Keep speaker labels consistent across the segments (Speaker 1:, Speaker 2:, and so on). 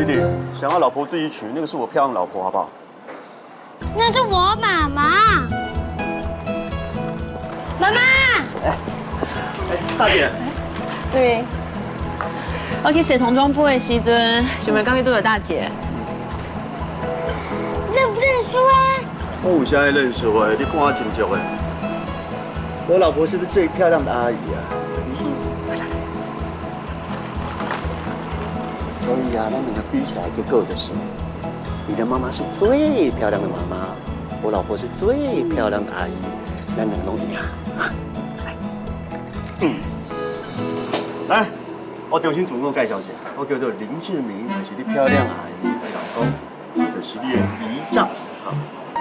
Speaker 1: 弟，想要老婆自己娶，那个是我漂亮老婆，好不好？
Speaker 2: 那是我妈妈。妈妈，
Speaker 1: 大姐，
Speaker 3: 志明，我去洗童装部的时阵，想要刚遇到的大姐。
Speaker 2: 认不认识啊？
Speaker 1: 我有啥认识我？你看我真足的。我老婆是不是最漂亮的阿姨啊？所以啊，咱两个比赛结果就是，你的妈妈是最漂亮的妈妈，我老婆是最漂亮的阿姨，咱两个拢赢啊！来，我重新自我介绍一下，我叫做林志明，就是你漂亮阿姨的老公，或者是你的姨丈。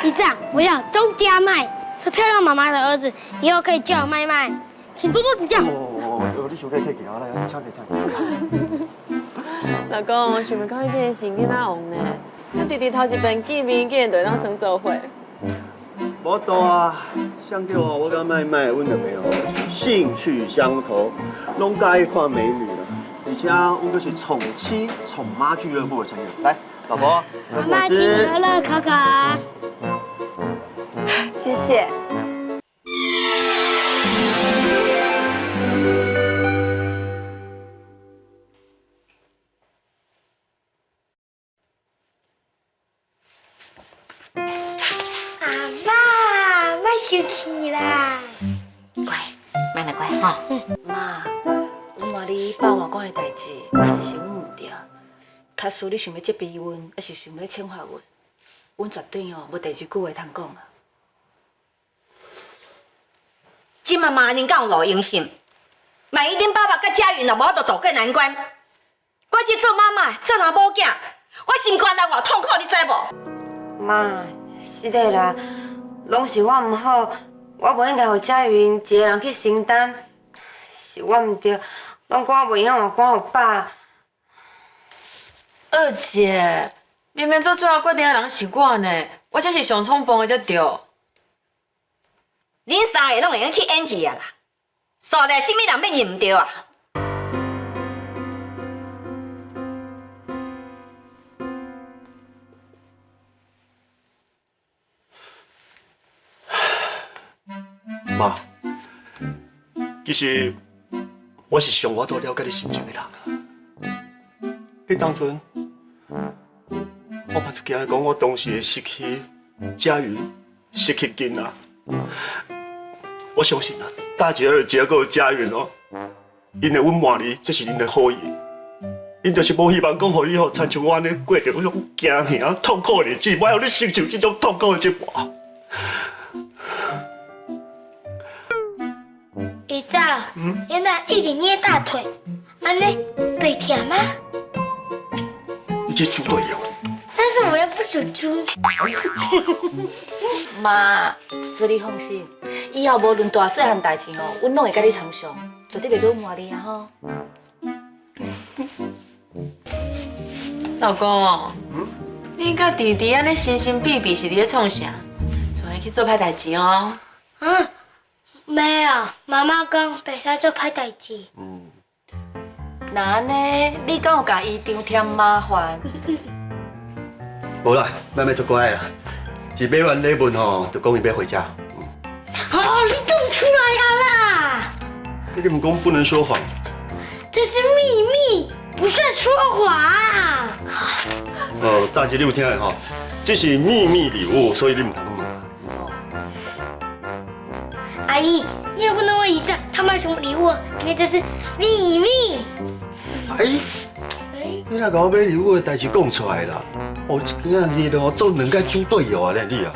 Speaker 2: 姨丈，我叫周家迈，是漂亮妈妈的儿子，以后可以叫我麦麦，请多多指教。
Speaker 1: 你手可以给我来，抢谁抢谁。
Speaker 3: 老公，想要刚遇到的是囡仔王呢？我弟弟头一遍见面，竟然就当生做伙。
Speaker 1: 无多啊，相对我跟麦麦，阮两个兴趣相投，拢介意看美女了。而且阮都是宠妻宠妈俱乐部的成员。来，老婆，
Speaker 2: 妈妈，请可乐可可。
Speaker 3: 谢谢。
Speaker 2: 生气啦！
Speaker 4: 乖，慢来乖哈。妈，阮话你爸妈讲的代志，确实是阮唔对。假使你想要责备阮，还是想要惩罚阮，阮绝对无第二句话通讲啊。
Speaker 5: 金妈妈，恁敢有路用心？万一恁爸爸甲佳云若无度渡过难关，我这做妈妈做若某囝，我心肝内偌痛苦，你知无？
Speaker 6: 妈，是的啦。拢是我唔好，我无应该让佳云一个人去承担，是我唔对，拢怪我袂晓话管我爸。
Speaker 7: 二姐，明明做最后决定的人是我呢，我才是上冲动的才对。
Speaker 5: 恁三个拢会用去演戏啊啦，煞来什么人要认唔对啊？
Speaker 1: 妈，其实我是上我都了解你心情的人。迄当阵，我嘛就惊讲我当时会失去佳云，失去囡仔。我相信啊，大姐、二姐还有佳云哦，因的温满你，这是恁的好意。因就是无希望讲，互你吼亲像我安尼过着迄种惊吓、痛苦的日子，莫让你承受这种痛苦的折磨。
Speaker 2: 姨丈，原来一直捏大腿，安尼被疼吗？
Speaker 1: 你这猪队友！
Speaker 2: 但是我又不属猪。
Speaker 4: 妈，子你放心，以后无论大细汉代志哦，阮拢会甲你参详，绝对袂搁瞒你啊吼。
Speaker 7: 老公，你甲弟弟安尼神神秘秘是伫咧创啥？带伊去做歹代志哦。
Speaker 2: 没有，妈妈讲袂使做歹代志。
Speaker 4: 那安尼，你敢有甲姨丈添麻烦？
Speaker 1: 无啦，妹妹足乖啦，一买完礼物吼，就讲伊要回家。
Speaker 2: 哦，你讲出来啊啦！
Speaker 1: 你根本讲不能说谎。
Speaker 2: 这是秘密，不算说谎。
Speaker 1: 大姐你有听的吼，这是秘密礼物，所以你唔通讲。
Speaker 2: 阿姨，你也不能问姨丈他买什么礼物，因为这是秘密。
Speaker 1: 阿姨，你若甲我买礼物的代志讲出来啦，今仔日哦做两个猪队友啊，你啊。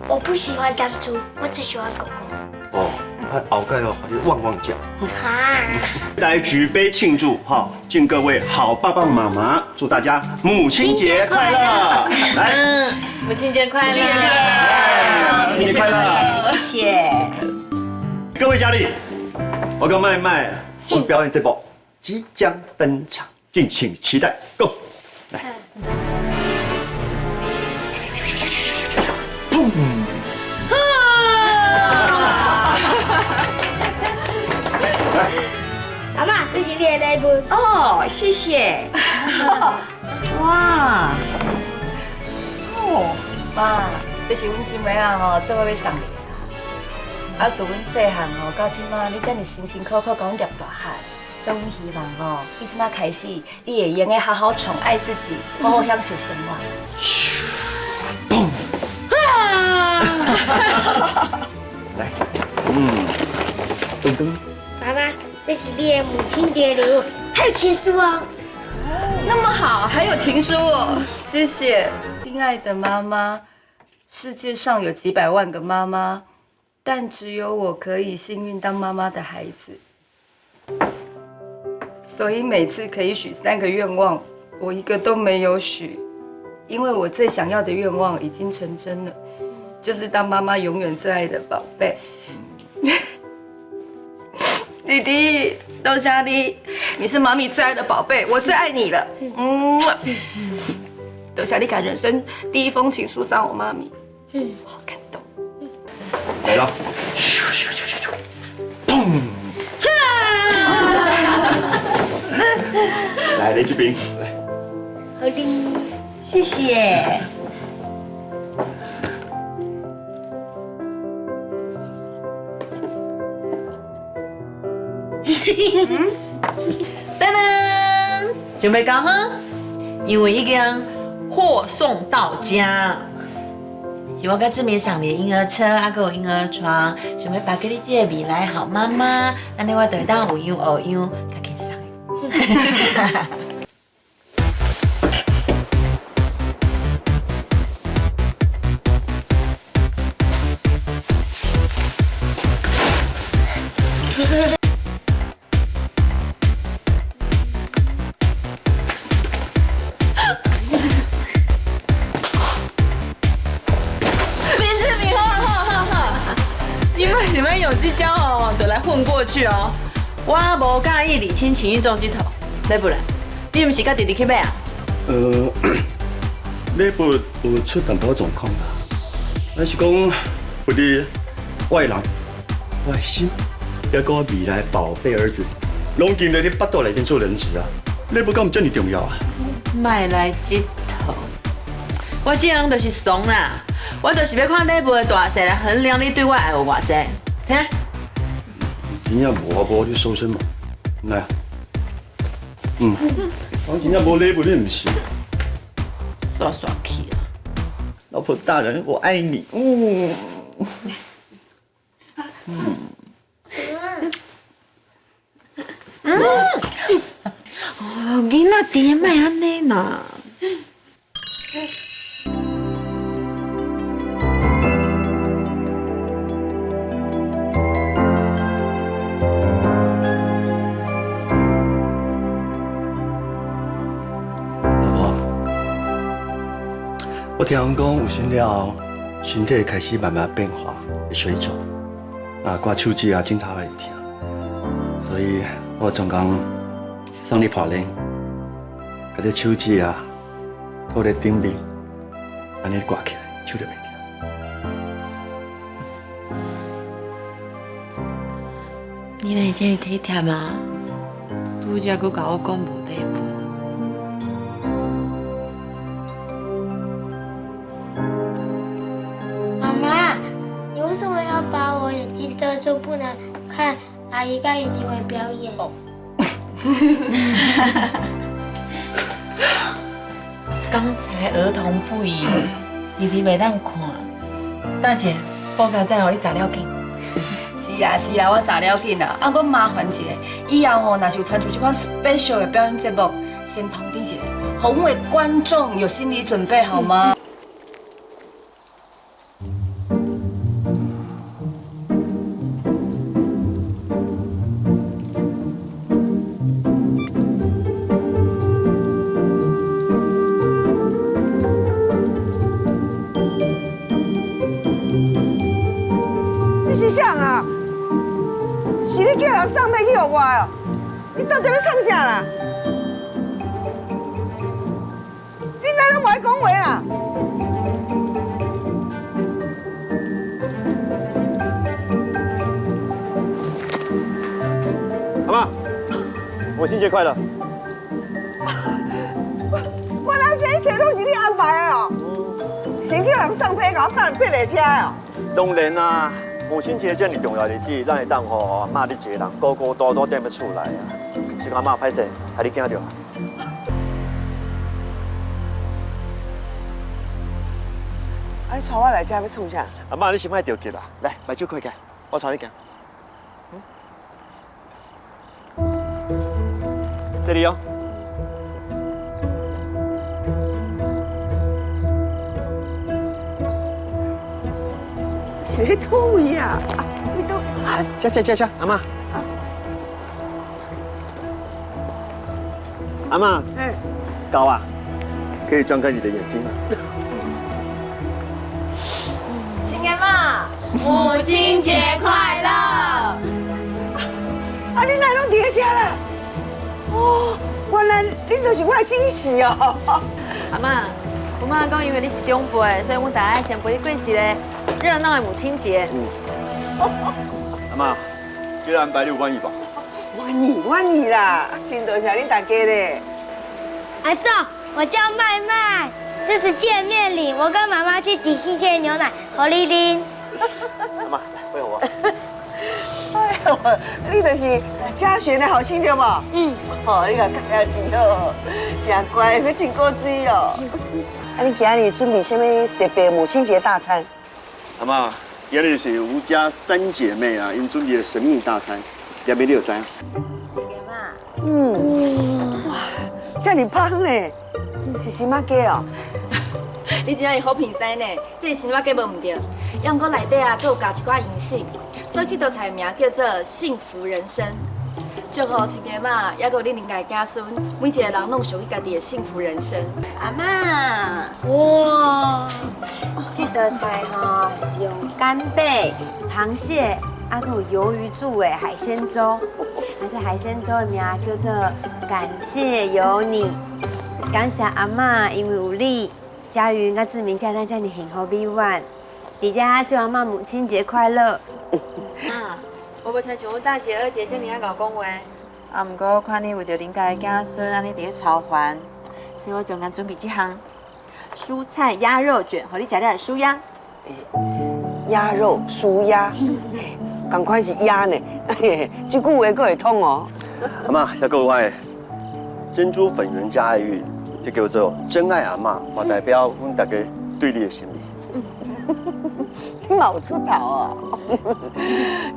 Speaker 2: 我不喜欢当猪，我只喜欢狗狗。
Speaker 1: 后盖哦，你旺旺叫。
Speaker 2: 哈。
Speaker 1: 来举杯庆祝哈，敬各位好爸爸妈妈，祝大家母亲节快乐！来，
Speaker 3: 母亲节快乐！
Speaker 5: 谢谢，
Speaker 1: 母亲节快乐！
Speaker 5: 谢谢。
Speaker 1: 各位家里，我跟麦麦，我们表演这部即将登场，敬请期待。Go， 来。砰！
Speaker 2: 阿妈，这是你的礼物。
Speaker 5: 哦，谢谢。哇，哦，
Speaker 4: 妈，这是阮姊妹啊吼，做我要送你的啦。啊，自阮细汉吼到即马，你遮尔辛辛苦苦甲阮掠大汉，所以阮希望吼，你即马开始，你会用个好好宠爱自己，好好享受生活。
Speaker 1: 来，噔噔。
Speaker 2: 爸爸，这是你的母亲节礼物，还有情书哦。
Speaker 4: 那么好，还有情书哦，谢谢，亲爱的妈妈。世界上有几百万个妈妈，但只有我可以幸运当妈妈的孩子。所以每次可以许3个愿望，我一个都没有许，因为我最想要的愿望已经成真了，就是当妈妈永远最爱的宝贝。弟弟，多谢你，你是妈咪最爱的宝贝，我最爱你了。多谢你把人生第一封情书送我妈咪，好感动。
Speaker 1: 来了，砰！来，来这边，来。
Speaker 2: 好的，
Speaker 5: 谢谢。
Speaker 3: 噔噔，准备好哈？因为已经货送到家，是我甲志明上的婴儿车，还有婴儿床，想要把给你这个未来好妈妈，安尼我就当有样学样，较轻松。你们有这交哦，就来混过去哦。我无介意礼轻情意重这头，来不然，你毋是甲弟弟去买啊？
Speaker 1: 礼物有出淡薄状况啦，咱是讲为了我的人、我的心，还有我未来宝贝儿子，拢进来你腹肚内面做人质啊！礼物敢有这么重要啊？
Speaker 3: 卖来这头，我这人就是怂啦，我就是要看礼物的大小来衡量你对我爱有偌济。听，
Speaker 1: 真正无你收身嘛，来，我真正无礼物你唔行。
Speaker 3: 耍耍气啦。
Speaker 1: 老婆大人，我爱你。
Speaker 3: 哦，囡仔点卖安尼啦？
Speaker 1: 我听人讲有心了，身体开始慢慢变化，会水肿，我手指镜头会痛，所以我专工送你泡冷，把你手指套在顶面，安尼挂起来，手就袂痛。
Speaker 3: 你哪天体贴啊？拄则佫甲我讲无礼物。
Speaker 2: 妈妈，你为什么要把我眼睛遮住，不能看阿姨跟眼睛会表演？
Speaker 3: 刚才儿童不宜，弟弟袂当看。大姐，报告再互你查了紧。
Speaker 4: 是啊，我查了紧啦。啊，我麻烦一下，以后若是有参像这款 special 的表演节目，先通知一下，让我们的观众有心理准备，好吗？
Speaker 8: 你是啥啊？是你叫人送买去互我哦？你到底要创啥啦？你哪拢无爱讲话啦？
Speaker 1: 阿妈，我新节快乐！
Speaker 8: 我哪安排的哦。先叫人送批，甲我派人配来车哦。
Speaker 1: 当然啦，母亲节这么重要的日子，咱会当吼阿嬷你一个人孤孤单单踮咧厝内啊。这个阿嬷歹势，害你惊着。
Speaker 8: 啊，你带我来这要创啥？
Speaker 1: 阿嬷，你先莫着急啦，来，把酒开开，我带你行。这里哦。
Speaker 8: 是咧倒位啊？你都
Speaker 1: 啊，这，阿嬷。阿嬷，高啊，可以张开你的眼睛了。
Speaker 4: 亲爱嘛，母亲节快乐！
Speaker 8: 啊，你哪拢伫咧遮啦？哦，原来恁就是我的惊喜哦。
Speaker 7: 阿妈，我妈讲，因为你是长辈，所以阮大家先陪你过一个热闹的母亲节。
Speaker 1: 阿嬷，这个安排你有满意吧？
Speaker 8: 满意啦，真多谢恁大家咧。
Speaker 2: 阿昼，我叫麦麦，这是见面礼，我跟妈妈去挤新鲜牛奶，好丽玲。
Speaker 1: 阿嬷，来配合我。
Speaker 8: 哎呦，你就是嘉璇的好心对不？哦，你看看呀，真好，真乖，你真古锥哦。啊，你今日准备什么特别母亲节大餐？
Speaker 1: 阿嬷，今日是吴家三姐妹啊，因准备的神秘大餐，也没你有知啊？
Speaker 8: 哇，这么香呢，是什么鸡哦？
Speaker 4: 你真是好评师呢，这是新我计无唔对，杨哥内底啊，佮有加一寡银杏，所以这道菜名叫做幸福人生。祝福亲家嘛，也佮恁邻家家孙，每一个人拢属于家己的幸福人生。
Speaker 6: 阿嬷，
Speaker 2: 哇，
Speaker 6: 这道菜吼是用干贝、螃蟹，还有鱿鱼煮的海鲜粥。啊，这海鲜粥的名叫做感谢有你，感谢阿嬷，因为有你，佳云甲志明才咱这么幸福美满。伫遮祝阿嬷母亲节快乐。
Speaker 7: 啊，我无亲像阮大姐、二姐这么爱甲我讲话。啊，不过我看你为着邻家的子孙，安尼伫咧操烦，所以我专工准备这项蔬菜鸭肉卷，互你食了会舒压。
Speaker 8: 鸭肉酥鸭，赶快是鸭呢，这句话阁会通哦。
Speaker 1: 阿嬷，还有我的珍珠粉圆加爱玉，就叫做真爱阿嬷，嘛代表阮大家对你的心意。
Speaker 8: 你嘛有出头哦！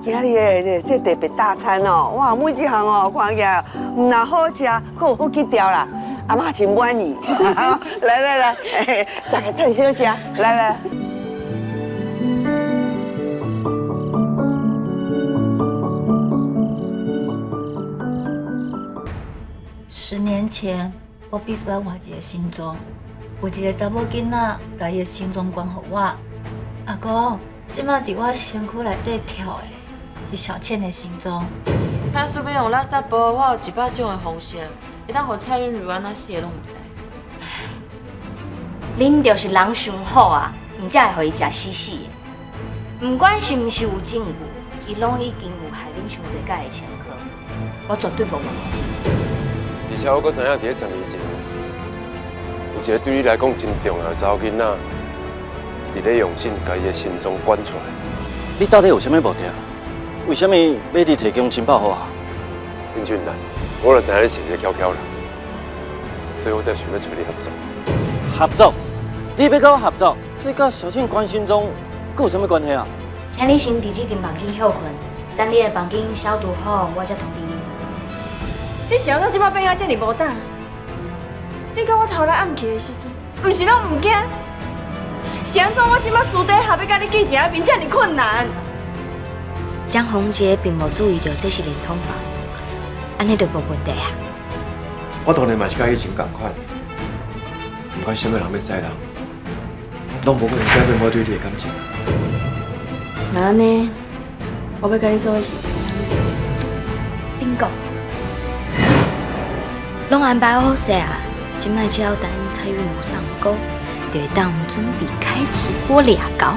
Speaker 8: 今日的这特别大餐哦，哇，每一项哦看起来唔但好吃，佫有好去调啦。阿嬷真满意。来，大家趁小吃，来。
Speaker 4: 10年前，我必须要换一个心脏，有一个查某囡仔把伊的心脏关给我。阿公，即摆伫我身躯内底跳的是小倩的心脏。
Speaker 7: 看是要用垃圾包，我有100种的方式，会当互蔡韵如安怎死的拢唔知。
Speaker 9: 恁就是人想好啊，毋才会互伊食死死的。毋管是毋是有证据，伊拢已经有害恁伤济届的前科，我绝对无忘。
Speaker 10: 而且我阁知影，伫咧10年前，有一个对你来讲真重要的查某囡仔，伫咧用心把伊的心脏管出来。
Speaker 11: 你到底有啥物目的啊？为什么要你提供情报给我？
Speaker 10: 林俊南，我就知影你是一个蹺蹺人，所以我才想要找你合作。
Speaker 11: 合作？你要跟我合作？这甲小倩关心中，佮有啥物关系啊？
Speaker 9: 请你先伫这间房间休困，等你的房间消毒好，我才通知你。
Speaker 12: 你想到即摆变啊，遮尔无胆？你甲我头来暗去的时阵，毋是拢毋惊？是安怎我即摆私底下要甲你见一下面遮尔困难？
Speaker 9: 江宏杰并无注意到这是连通房，安尼就无问题啊。
Speaker 13: 我当然嘛是甲以前同款，不管什么人要使人，拢无可能改变我对你的感情。
Speaker 12: 那安尼，我要甲你做的是
Speaker 9: bingo。 拢安排好势啊！今摆只要等蔡韵如上钩，就会当准备开直播俩搞。